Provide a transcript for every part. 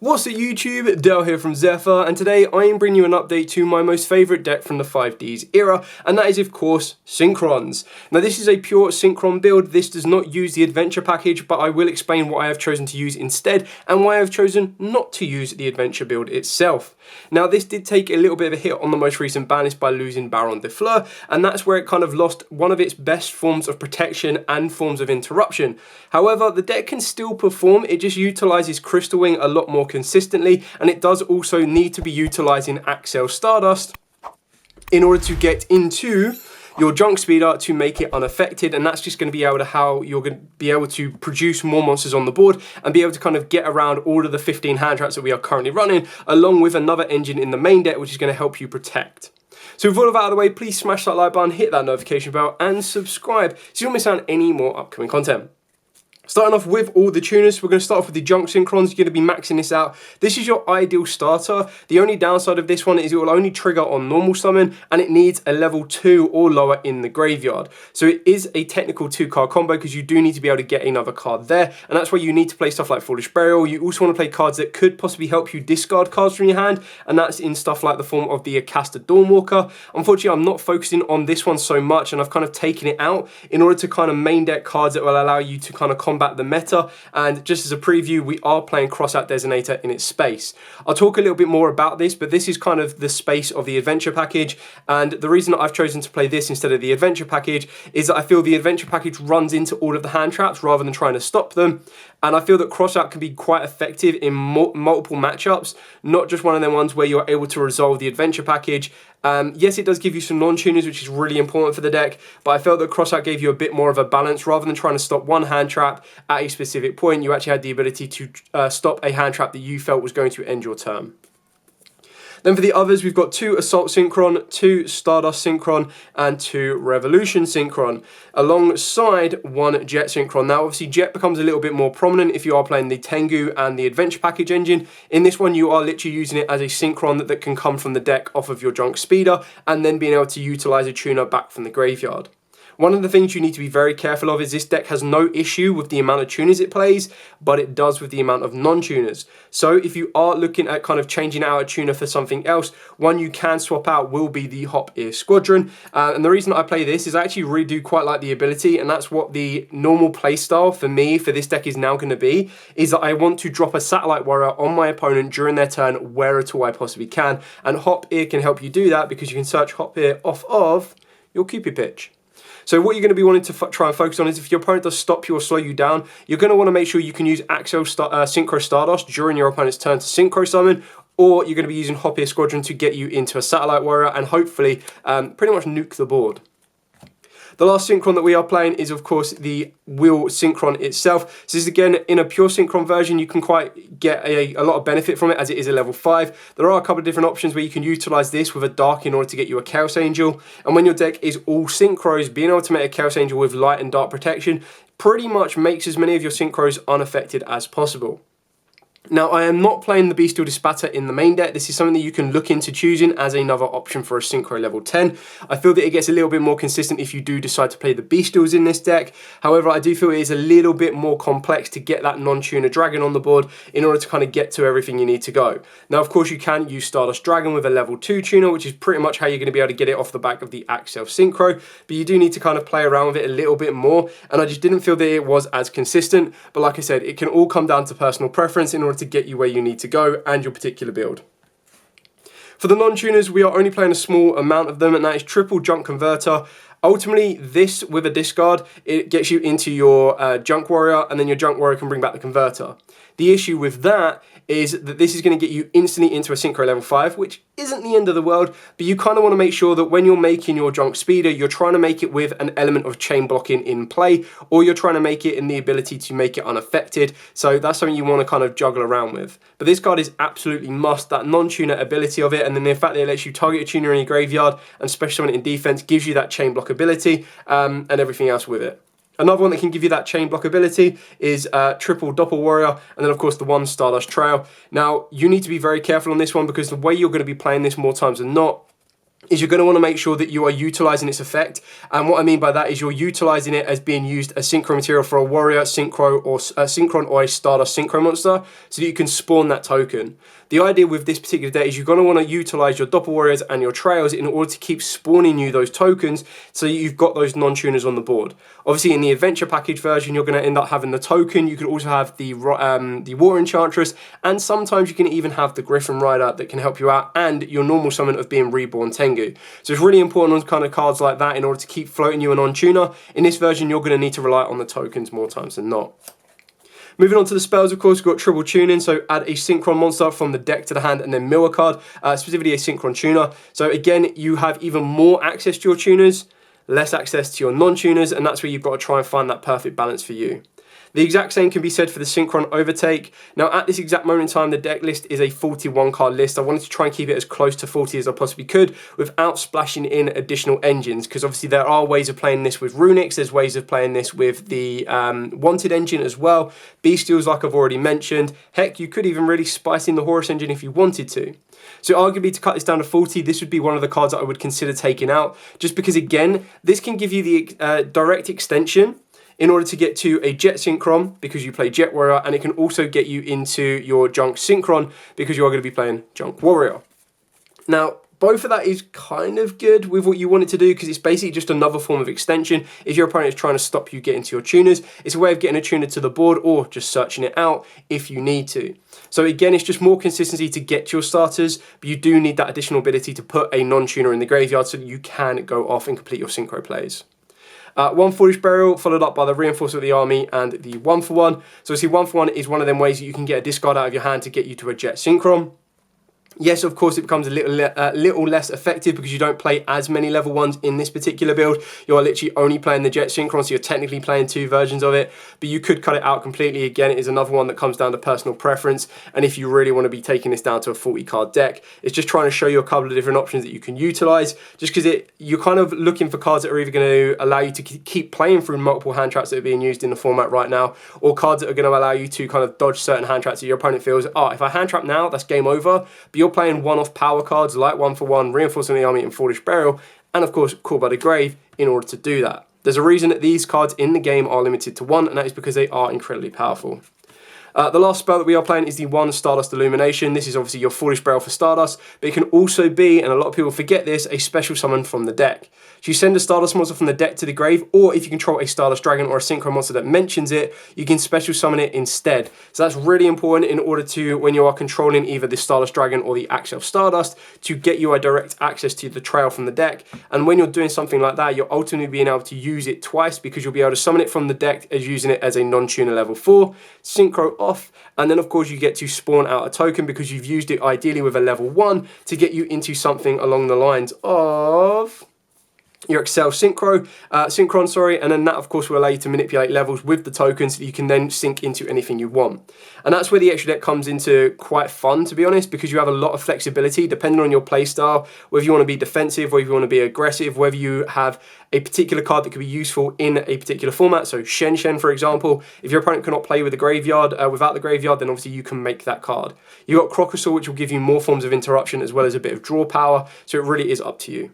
What's up YouTube, Dale here from Zephyr, and today I am bringing you an update to my most favourite deck from the 5Ds era, and that is of course Synchrons. Now this is a pure Synchron build. This does not use the adventure package, but I will explain what I have chosen to use instead and why I have chosen not to use the adventure build itself. Now this did take a little bit of a hit on the most recent ban list by losing Baron de Fleur, and that's where it kind of lost one of its best forms of protection and forms of interruption. However, the deck can still perform, it just utilises Crystal Wing a lot more consistently, and it does also need to be utilising Axel Stardust in order to get into your junk speeder to make it unaffected, and that's just going to be able to how you're going to be able to produce more monsters on the board and be able to kind of get around all of the 15 hand traps that we are currently running, along with another engine in the main deck which is going to help you protect. So with all of that out of the way, please smash that like button, hit that notification bell and subscribe so you don't miss out on any more upcoming content. Starting off with all the tuners, we're going to start off with the Junk Synchrons. You're going to be maxing this out. This is your ideal starter. The only downside of this one is it will only trigger on normal summon, and it needs a level 2 or lower in the graveyard. So it is a technical 2-card combo because you do need to be able to get another card there, and that's why you need to play stuff like Foolish Burial. You also want to play cards that could possibly help you discard cards from your hand, and that's in stuff like the form of the Acasta Dawnwalker. Unfortunately, I'm not focusing on this one so much, and I've kind of taken it out in order to kind of main deck cards that will allow you to kind of combat the meta. And just as a preview, we are playing Crossout Designator in its space. I'll talk a little bit more about this, but this is kind of the space of the adventure package, and the reason that I've chosen to play this instead of the adventure package is that I feel the adventure package runs into all of the hand traps rather than trying to stop them, and I feel that Crossout can be quite effective in multiple matchups, not just one of them ones where you're able to resolve the adventure package. Yes, it does give you some non-tuners, which is really important for the deck, but I felt that Crossout gave you a bit more of a balance. Rather than trying to stop one hand trap at a specific point, you actually had the ability to stop a hand trap that you felt was going to end your turn. Then for the others, we've got 2 Assault Synchron, 2 Stardust Synchron, and 2 Revolution Synchron, alongside 1 Jet Synchron. Now, obviously, Jet becomes a little bit more prominent if you are playing the Tengu and the Adventure Package engine. In this one, you are literally using it as a Synchron that can come from the deck off of your Junk Speeder, and then being able to utilize a tuner back from the graveyard. One of the things you need to be very careful of is this deck has no issue with the amount of tuners it plays, but it does with the amount of non-tuners. So if you are looking at kind of changing out a tuner for something else, one you can swap out will be the Hop Ear Squadron. And the reason I play this is I actually really do quite like the ability, and that's what the normal playstyle for me for this deck is now going to be, is that I want to drop a Satellite Warrior on my opponent during their turn where at all I possibly can. And Hop Ear can help you do that because you can search Hop Ear off of your Cupid pitch. So what you're going to be wanting to try and focus on is if your opponent does stop you or slow you down, you're going to want to make sure you can use Axel Synchro Stardust during your opponent's turn to Synchro Summon, or you're going to be using Hop Ear Squadron to get you into a Satellite Warrior and hopefully pretty much nuke the board. The last Synchron that we are playing is, of course, the Wheel Synchron itself. So this is, again, in a pure Synchron version, you can quite get a lot of benefit from it as it is a level 5. There are a couple of different options where you can utilize this with a Dark in order to get you a Chaos Angel. And when your deck is all Synchros, being able to make a Chaos Angel with Light and Dark protection pretty much makes as many of your Synchros unaffected as possible. Now, I am not playing the Bestial Dispatter in the main deck. This is something that you can look into choosing as another option for a Synchro level 10. I feel that it gets a little bit more consistent if you do decide to play the Bestials in this deck. However, I do feel it is a little bit more complex to get that non-tuner dragon on the board in order to kind of get to everything you need to go. Now, of course, you can use Stardust Dragon with a level 2 tuner, which is pretty much how you're going to be able to get it off the back of the Axel Synchro, but you do need to kind of play around with it a little bit more, and I just didn't feel that it was as consistent. But like I said, it can all come down to personal preference in order to get you where you need to go and your particular build. For the non-tuners, we are only playing a small amount of them, and that is triple Junk Converter. Ultimately, this with a discard, it gets you into your Junk Warrior, and then your Junk Warrior can bring back the Converter. The issue with that is that this is going to get you instantly into a Synchro level 5, which isn't the end of the world, but you kind of want to make sure that when you're making your Junk Speeder, you're trying to make it with an element of chain blocking in play, or you're trying to make it in the ability to make it unaffected. So that's something you want to kind of juggle around with. But this card is absolutely must, that non-tuner ability of it, and then the fact that it lets you target a tuner in your graveyard and special summon it in defense gives you that chain block ability and everything else with it. Another one that can give you that chain block ability is triple Doppel Warrior, and then of course the 1 Stardust Trail. Now, you need to be very careful on this one because the way you're going to be playing this more times than not is you're going to want to make sure that you are utilizing its effect. And what I mean by that is you're utilizing it as being used as synchro material for a warrior, synchron, or a Stardust synchro monster, so that you can spawn that token. The idea with this particular deck is you're going to want to utilize your Doppel Warriors and your Trails in order to keep spawning you those tokens, so that you've got those non-tuners on the board. Obviously, in the Adventure Package version, you're going to end up having the token. You could also have the War Enchantress, and sometimes you can even have the Griffin Rider that can help you out, and your normal summon of being Reborn Tengu. So it's really important on kind of cards like that in order to keep floating you a non-tuner. In this version, you're going to need to rely on the tokens more times than not. Moving on to the spells, of course, we've got triple tuning, so add a Synchron monster from the deck to the hand and then mill a card, specifically a Synchron tuner. So again, you have even more access to your tuners, less access to your non-tuners, and that's where you've got to try and find that perfect balance for you. The exact same can be said for the Synchron Overtake. Now, at this exact moment in time, the deck list is a 41 card list. I wanted to try and keep it as close to 40 as I possibly could without splashing in additional engines, because obviously there are ways of playing this with Runics, there's ways of playing this with the Wanted engine as well, Bestials like I've already mentioned. Heck, you could even really spice in the Horus engine if you wanted to. So arguably, to cut this down to 40, this would be one of the cards that I would consider taking out, just because again, this can give you the direct extension in order to get to a Jet Synchron because you play Jet Warrior, and it can also get you into your Junk Synchron because you are going to be playing Junk Warrior. Now, both of that is kind of good with what you want it to do, because it's basically just another form of extension. If your opponent is trying to stop you getting to your tuners, it's a way of getting a tuner to the board or just searching it out if you need to. So again, it's just more consistency to get your starters, but you do need that additional ability to put a non-tuner in the graveyard so that you can go off and complete your synchro plays. One Foolish Burial, followed up by the Reinforcement of the Army and the 1-for-1. So obviously 1-for-1 is one of them ways that you can get a discard out of your hand to get you to a Jet Synchron. Yes, of course, it becomes a little less effective because you don't play as many level 1s in this particular build. You're literally only playing the Jet Synchron, so you're technically playing two versions of it, but you could cut it out completely. Again, it is another one that comes down to personal preference, and if you really want to be taking this down to a 40-card deck, it's just trying to show you a couple of different options that you can utilize, just because you're kind of looking for cards that are either going to allow you to keep playing through multiple hand traps that are being used in the format right now, or cards that are going to allow you to kind of dodge certain hand traps that your opponent feels, oh, if I hand trap now, that's game over, but you're playing one-off power cards like 1-for-1, Reinforcement of the Army, and Foolish Burial, and of course Call by the Grave in order to do that. There's a reason that these cards in the game are limited to one, and that is because they are incredibly powerful. The last spell that we are playing is the 1 Stardust Illumination. This is obviously your Foolish Burial for Stardust, but it can also be, and a lot of people forget this, a special summon from the deck. So you send a Stardust monster from the deck to the grave, or if you control a Stardust Dragon or a Synchro monster that mentions it, you can special summon it instead. So that's really important in order to, when you are controlling either the Stardust Dragon or the Axe of Stardust, to get you a direct access to the trail from the deck. And when you're doing something like that, you're ultimately being able to use it twice, because you'll be able to summon it from the deck as using it as a non-tuner level 4, Synchro off, and then of course you get to spawn out a token because you've used it ideally with a level 1 to get you into something along the lines of your Excel Synchron, and then that of course will allow you to manipulate levels with the tokens so that you can then sync into anything you want. And that's where the extra deck comes into quite fun, to be honest, because you have a lot of flexibility depending on your playstyle, whether you want to be defensive, whether you want to be aggressive, whether you have a particular card that could be useful in a particular format. So Shen Shen, for example, if your opponent cannot play with the graveyard, without the graveyard, then obviously you can make that card. You've got Crocosaur, which will give you more forms of interruption as well as a bit of draw power, so it really is up to you.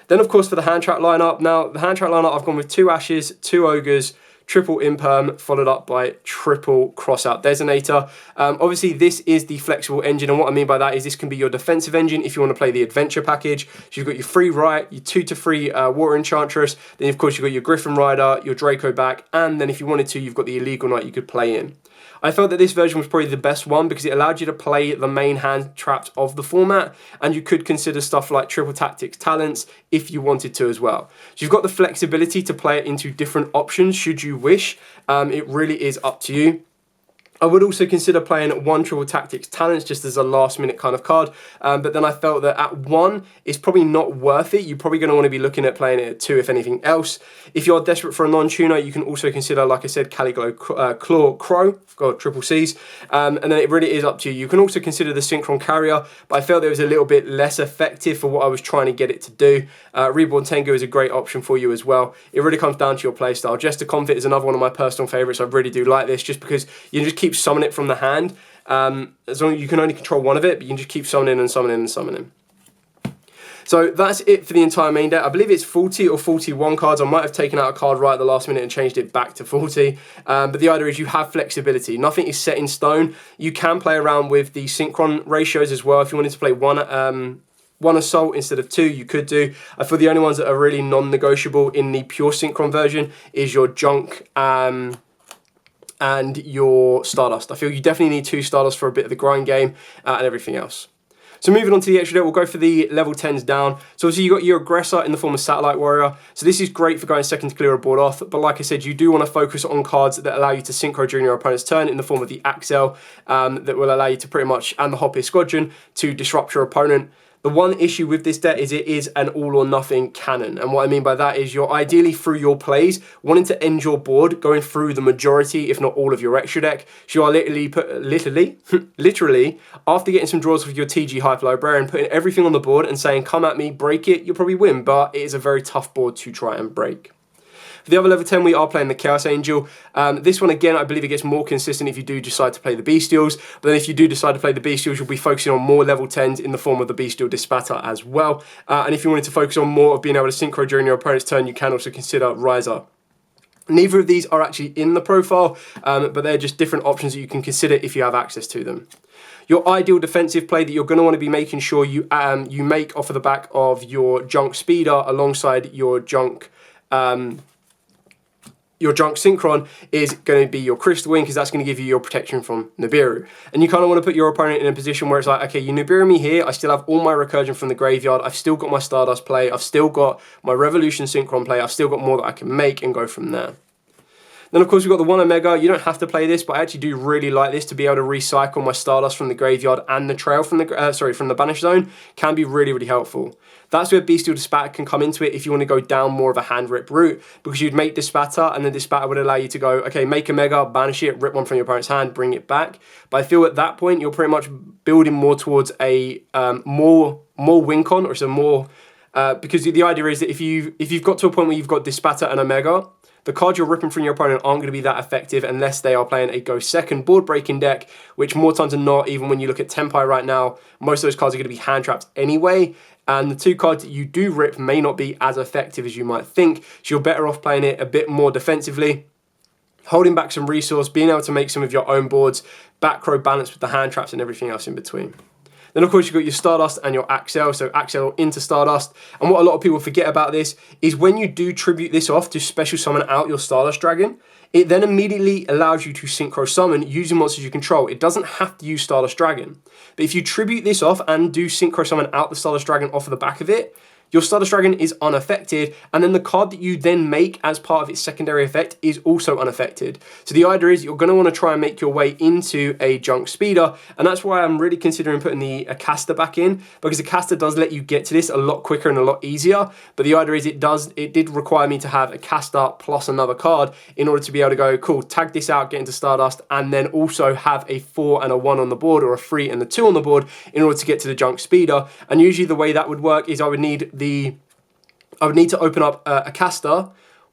Then, of course, for the hand trap lineup. Now, the hand trap lineup, I've gone with 2 Ashes, 2 Ogres, triple Imperm, followed up by triple Crossout Designator. Obviously, this is the flexible engine, and what I mean by that is this can be your defensive engine if you want to play the Adventure Package. So you've got your 3 Riot, your 2-3 Water Enchantress, then of course you've got your Griffin Rider, your Draco back, and then if you wanted to, you've got the Illegal Knight you could play in. I felt that this version was probably the best one because it allowed you to play the main hand traps of the format, and you could consider stuff like Triple Tactics Talents if you wanted to as well. So you've got the flexibility to play it into different options should you wish. It really is up to you. I would also consider playing 1 Triple Tactics Talents just as a last minute kind of card, but then I felt that at 1 it's probably not worth it. You're probably going to want to be looking at playing it at 2 if anything else. If you're desperate for a non-tuner, you can also consider, like I said, Caliglo Claw Crow, got triple C's, and then it really is up to you. You can also consider the Synchron Carrier, but I felt it was a little bit less effective for what I was trying to get it to do. Reborn Tengu is a great option for you as well. It really comes down to your playstyle. Jester Comfort is another one of my personal favourites. I really do like this just because you just keep summon it from the hand. As long as you can only control one of it, but you can just keep summoning and summoning and summoning. So that's it for the entire main deck. I believe it's 40 or 41 cards. I might have taken out a card right at the last minute and changed it back to 40. But the idea is you have flexibility. Nothing is set in stone. You can play around with the Synchron ratios as well. If you wanted to play one assault instead of 2, you could do. I feel the only ones that are really non-negotiable in the pure Synchron version is your Junk and your Stardust. I feel you definitely need 2 Stardust for a bit of the grind game and everything else. So moving on to the extra deck, we'll go for the level 10s down. So obviously you've got your Aggressor in the form of Satellite Warrior. So this is great for going second to clear a board off. But like I said, you do want to focus on cards that allow you to synchro during your opponent's turn in the form of the Axel that will allow you to pretty much, and the Hopper Squadron, to disrupt your opponent. The one issue with this deck is it is an all or nothing cannon. And what I mean by that is you're ideally through your plays wanting to end your board, going through the majority, if not all of your extra deck. So you are literally, after getting some draws with your TG Hyper Librarian, putting everything on the board and saying, come at me, break it, you'll probably win. But it is a very tough board to try and break. For the other level 10, we are playing the Chaos Angel. This one, again, I believe it gets more consistent if you do decide to play the Bestials. But then if you do decide to play the Bestials, you'll be focusing on more level 10s in the form of the Bestial Dispatter as well. And if you wanted to focus on more of being able to synchro during your opponent's turn, you can also consider Riser. Neither of these are actually in the profile, but they're just different options that you can consider if you have access to them. Your ideal defensive play that you're going to want to be making sure you make off of the back of your Junk Speeder alongside your Junk Synchron is going to be your Crystal Wing, because that's going to give you your protection from Nibiru. And you kind of want to put your opponent in a position where it's like, okay, you Nibiru me here, I still have all my Recursion from the graveyard, I've still got my Stardust play, I've still got my Revolution Synchron play, I've still got more that I can make and go from there. Then of course we've got the 1 Omega. You don't have to play this, but I actually do really like this to be able to recycle my Stardust from the graveyard and the trail from the from the Banish Zone. Can be really, really helpful. That's where Bestial Dispatter can come into it if you want to go down more of a hand rip route, because you'd make Dispatter and then Dispatter would allow you to go, okay, make a Mega, banish it, rip one from your opponent's hand, bring it back. But I feel at that point you're pretty much building more towards a more win con, or some more because the idea is that if you've got to a point where you've got Dispatter and Omega, the cards you're ripping from your opponent aren't going to be that effective unless they are playing a go second board breaking deck, which more times than not, even when you look at Tenpai right now, most of those cards are going to be hand trapped anyway. And the 2 cards that you do rip may not be as effective as you might think. So you're better off playing it a bit more defensively, holding back some resource, being able to make some of your own boards, back row balance with the hand traps and everything else in between. Then of course you've got your Stardust and your Axel, so Axel into Stardust. And what a lot of people forget about this is when you do tribute this off to special summon out your Stardust Dragon, it then immediately allows you to synchro summon using monsters you control. It doesn't have to use Stardust Dragon. But if you tribute this off and do synchro summon out the Stardust Dragon off of the back of it, your Stardust Dragon is unaffected, and then the card that you then make as part of its secondary effect is also unaffected. So the idea is you're going to want to try and make your way into a Junk Speeder, and that's why I'm really considering putting the Acasta back in, because the Acasta does let you get to this a lot quicker and a lot easier. But the idea is it did require me to have Acasta plus another card in order to be able to go, cool, tag this out, get into Stardust, and then also have a 4 and a 1 on the board, or a 3 and the 2 on the board in order to get to the Junk Speeder. And usually the way that would work is I would need to open up a caster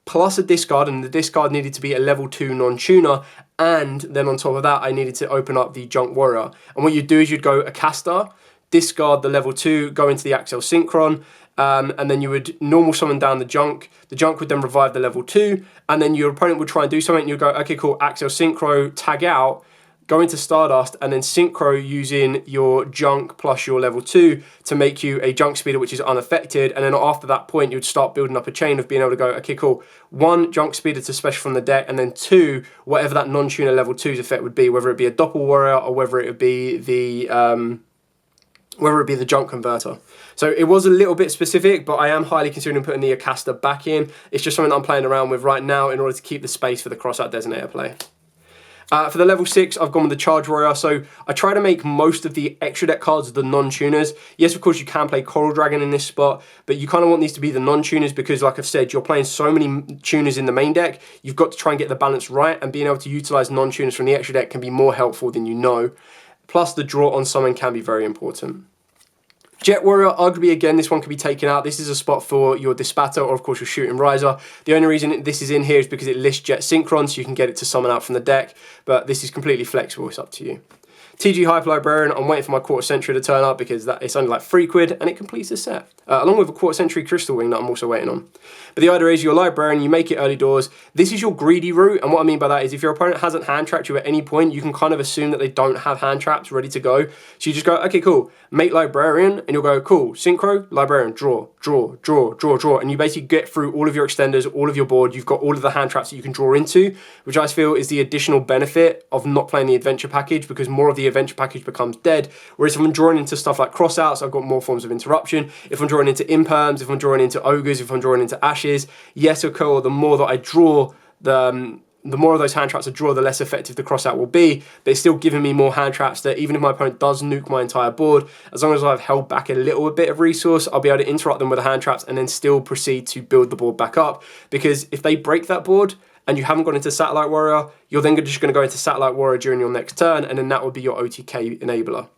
plus a discard, and the discard needed to be a level 2 non-tuner, and then on top of that I needed to open up the Junk Warrior. And what you'd do is you'd go a caster, discard the level 2, go into the Axel Synchron, and then you would normal summon down the Junk. The Junk would then revive the level 2, and then your opponent would try and do something, and you'd go, okay, cool, Axel Synchro, tag out, go into Stardust, and then synchro using your Junk plus your level 2 to make you a Junk Speeder which is unaffected. And then after that point you'd start building up a chain of being able to go, okay, cool, 1 Junk Speeder to special from the deck, and then 2 whatever that non-tuner level 2's effect would be, whether it be a Doppel Warrior or whether it would be the Junk Converter. So it was a little bit specific, but I am highly considering putting the Acasta back in. It's just something that I'm playing around with right now in order to keep the space for the Crossout Designator play. For the level 6, I've gone with the Charge Warrior, so I try to make most of the extra deck cards the non-tuners. Yes, of course, you can play Coral Dragon in this spot, but you kind of want these to be the non-tuners because, like I've said, you're playing so many tuners in the main deck, you've got to try and get the balance right, and being able to utilize non-tuners from the extra deck can be more helpful than you know. Plus, the draw on summon can be very important. Jet Warrior, arguably again, this one could be taken out. This is a spot for your Dispatter or of course your Shooting Riser. The only reason this is in here is because it lists Jet Synchron, so you can get it to summon out from the deck, but this is completely flexible, it's up to you. TG Hyper Librarian, I'm waiting for my quarter century to turn up because it's only like £3 and it completes the set. Along with a quarter century Crystal Wing that I'm also waiting on. But the idea is your Librarian, you make it early doors. This is your greedy route, and what I mean by that is if your opponent hasn't hand trapped you at any point, you can kind of assume that they don't have hand traps ready to go. So you just go, okay, cool, make Librarian, and you'll go, cool, Synchro, Librarian, draw, draw, draw, draw, draw, and you basically get through all of your extenders, all of your board, you've got all of the hand traps that you can draw into, which I feel is the additional benefit of not playing the adventure package, because more of the adventure package becomes dead, whereas if I'm drawing into stuff like crossouts, I've got more forms of interruption. If I'm drawing into imperms, if I'm drawing into ogres, if I'm drawing into ashes, yes, of course, the more that I draw, the more of those hand traps I draw, the less effective the crossout will be, but it's still giving me more hand traps that even if my opponent does nuke my entire board, as long as I've held back a little bit of resource, I'll be able to interrupt them with the hand traps and then still proceed to build the board back up, because if they break that board and you haven't gone into Satellite Warrior, you're then just going to go into Satellite Warrior during your next turn, and then that would be your OTK enabler.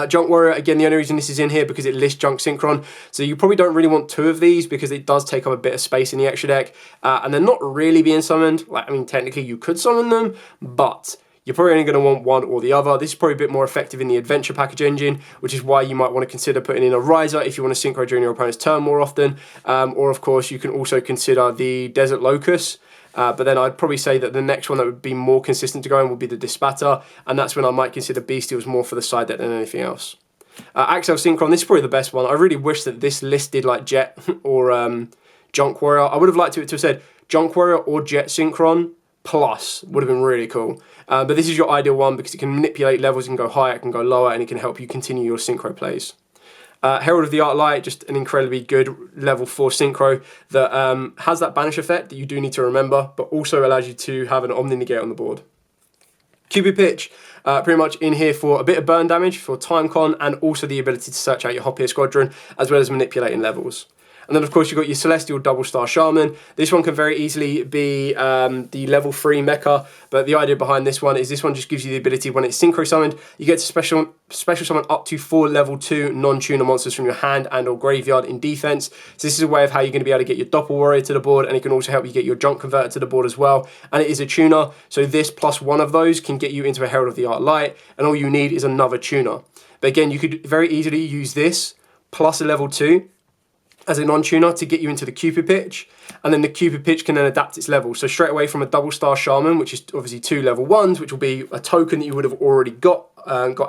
Junk Warrior, again, the only reason this is in here because it lists Junk Synchron, so you probably don't really want 2 of these because it does take up a bit of space in the extra deck, and they're not really being summoned. Like, I mean, technically you could summon them, but you're probably only going to want one or the other. This is probably a bit more effective in the adventure package engine, which is why you might want to consider putting in a Riser if you want to synchro during your opponent's turn more often, or of course you can also consider the Desert Locust. But then I'd probably say that the next one that would be more consistent to go in would be the Dispatter, and that's when I might consider Bestials more for the side deck than anything else. Axel Synchron, this is probably the best one. I really wish that this listed like Jet or Junk Warrior. I would have liked it to have said Junk Warrior or Jet Synchron plus, would have been really cool. But this is your ideal one because it can manipulate levels, it can go higher, it can go lower, and it can help you continue your synchro plays. Herald of the Arc Light, just an incredibly good level 4 synchro that has that banish effect that you do need to remember, but also allows you to have an Omni Negate on the board. Cupid Pitch, pretty much in here for a bit of burn damage, for time con, and also the ability to search out your Hoppier Squadron, as well as manipulating levels. And then, of course, you've got your Celestial Double Star Shaman. This one can very easily be the level 3 mecha, but the idea behind this one is this one just gives you the ability, when it's synchro summoned, you get to special summon up to 4 level 2 non-tuner monsters from your hand and or graveyard in defense. So this is a way of how you're going to be able to get your Doppel Warrior to the board, and it can also help you get your Junk Converter to the board as well. And it is a tuner, so this plus one of those can get you into a Herald of the Arc Light, and all you need is another tuner. But again, you could very easily use this plus a level 2 as a non-tuner to get you into the Cupid Pitch, and then the Cupid Pitch can then adapt its level. So straight away from a Double Star Shaman, which is obviously 2 level 1s, which will be a token that you would have already got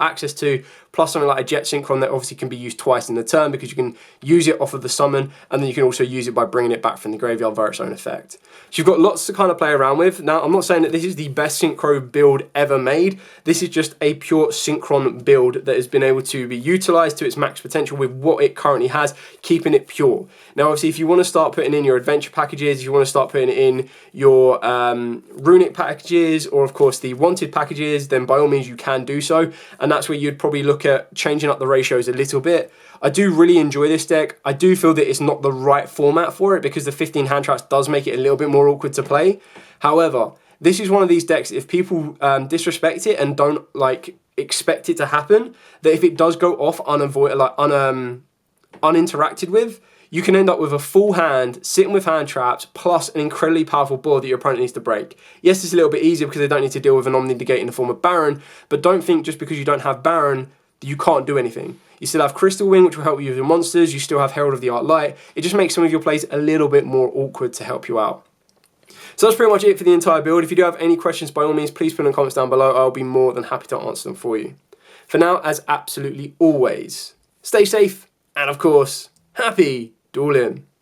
access to, plus something like a Jet Synchron that obviously can be used twice in the turn because you can use it off of the summon, and then you can also use it by bringing it back from the graveyard via its own effect. So you've got lots to kind of play around with. Now, I'm not saying that this is the best Synchro build ever made. This is just a pure Synchron build that has been able to be utilized to its max potential with what it currently has, keeping it pure. Now, obviously, if you want to start putting in your adventure packages, if you want to start putting in your runic packages, or of course the wanted packages, then by all means you can do so, and that's where you'd probably look at changing up the ratios a little bit. I do really enjoy this deck. I do feel that it's not the right format for it because the 15 hand traps does make it a little bit more awkward to play. However, this is one of these decks, if people disrespect it and don't like expect it to happen, that if it does go off uninteracted with, you can end up with a full hand, sitting with hand traps, plus an incredibly powerful board that your opponent needs to break. Yes, it's a little bit easier because they don't need to deal with an Omni Negate in the form of Baron, but don't think just because you don't have Baron that you can't do anything. You still have Crystal Wing, which will help you with your monsters. You still have Herald of the Arc Light. It just makes some of your plays a little bit more awkward to help you out. So that's pretty much it for the entire build. If you do have any questions, by all means, please put in the comments down below. I'll be more than happy to answer them for you. For now, as absolutely always, stay safe, and of course, happy dueling.